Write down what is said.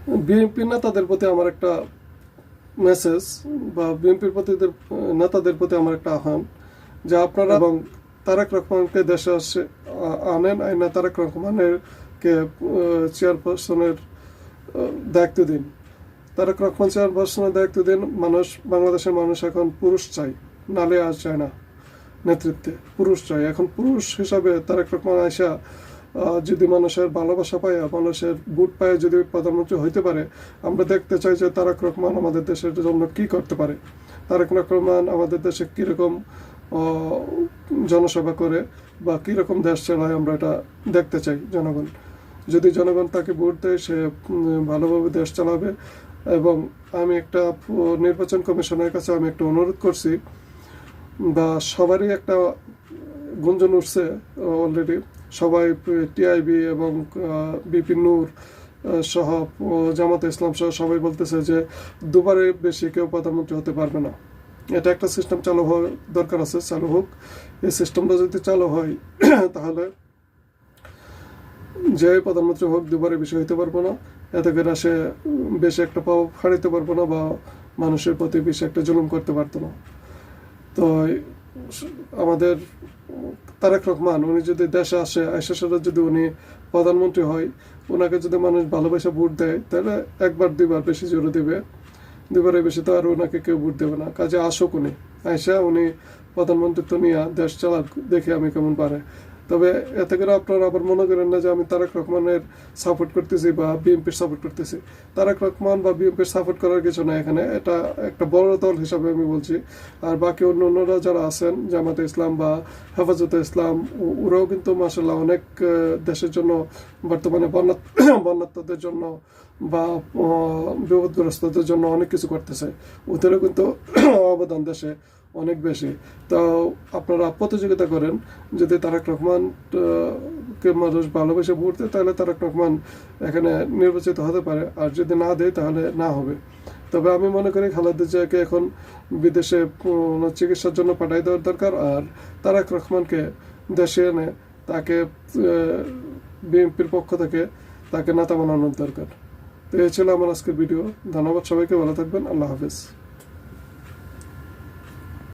BNP নেতাদের প্রতি আমার একটা মেসেজ বা বিএনপির প্রতি নেতাদের প্রতি আমার একটা আহ্বান যে আপনারা এবং তারেক রহমানকে দেশে আনেন, আইনা তারেক রহমানের কে চেয়ারপারসনের দায়িত্ব দিন। তারেক রহমান চেয়ারপারসনের দায়িত্ব দিন। বাংলাদেশের মানুষ এখন পুরুষ চাই, নালে আর চায় না। নেতৃত্বে পুরুষ চাই। এখন পুরুষ হিসাবে তারেক রহমান আয়সা যদি মানুষের ভালোবাসা পায়, মানুষের বুট পায়ে যদি প্রধানমন্ত্রী হইতে পারে, আমরা দেখতে চাই যে তারেক রহমান আমাদের দেশের জন্য কি করতে পারে। তারেক রহমান আমাদের দেশে কীরকম জনসেবা করে বা কীরকম দেশ চালায়, আমরা এটা দেখতে চাই। জনগণ যদি জনগণ তাকে ভোট দেয়, সে ভালোভাবে দেশ চালাবে। এবং আমি একটা নির্বাচন কমিশনের কাছে আমি একটা অনুরোধ করছি, বা সবারই একটা গুঞ্জন উঠছে অলরেডি, সবাই টিআইবি এবং বিপি নূর সহ জামাতে ইসলাম সহ সবাই বলতেছে যে দুবারের বেশি কেউ প্রধানমন্ত্রী হতে পারবে না। এটা একটা সিস্টেম চালু হওয়ার দরকার আছে, চালু হোক। এই সিস্টেমটা যদি চালু হয় তাহলে যে প্রধানমন্ত্রী হোক দুবারের বেশি হইতে পারবো না। এতে করে সে বেশি একটা পাও হারাইতে পারবো না বা মানুষের প্রতি বেশি একটা জুলুম করতে পারতো না। তো আমাদের তারেক রহমান উনি যদি দেশে আসার সাথে যদি উনি প্রধানমন্ত্রী হয়, ওনাকে যদি মানুষ ভালোবাসা ভোট দেয়, তাহলে একবার দুইবার বেশি জোরে দেবে। দুবারের বেশি তো আর ওনাকে কেউ ভোট দেবে না। কাজে আসুক উনি, আইসা উনি প্রধানমন্ত্রিত্ব নিয়ে দেশ চালাক, দেখে আমি কেমন পারে। তবে এতে করে আপনারা আবার মনে করেন না যে আমি তারেক রহমানের সাপোর্ট করতেছি বা বিএনপির সাপোর্ট করতেছি। তারেক রহমান বা বিএনপির সাপোর্ট করার কিছু না এখানে। এটা একটা বড় দল হিসাবে আমি বলছি। আর বাকি অন্যরা যারা আছেন, জামাতে ইসলাম বা হেফাজতে ইসলাম, ওরাও কিন্তু মাশাআল্লাহ অনেক দেশের জন্য বর্তমানে বন্যাত্মদের জন্য বা বিপদগ্রস্তদের জন্য অনেক কিছু করতেছে। ওদেরও কিন্তু অবদান দেশে অনেক বেশি। তো আপনারা প্রতিযোগিতা করেন, যদি তারেক রহমানকে মানুষ ভালোবেসে ভোট দেয়, তাহলে তারেক রহমান এখানে নির্বাচিত হতে পারে। আর যদি না দেয় তাহলে না হবে। তবে আমি মনে করি খালেদা জিয়াকে এখন বিদেশে চিকিৎসার জন্য পাঠাই দেওয়ার দরকার। আর তারেক রহমানকে দেশে এনে তাকে বিএনপির পক্ষ থেকে তাকে নেতা বানানোর দরকার। তো এই ছিল আমার আজকের ভিডিও। ধন্যবাদ সবাইকে, ভালো থাকবেন। আল্লাহ হাফেজ।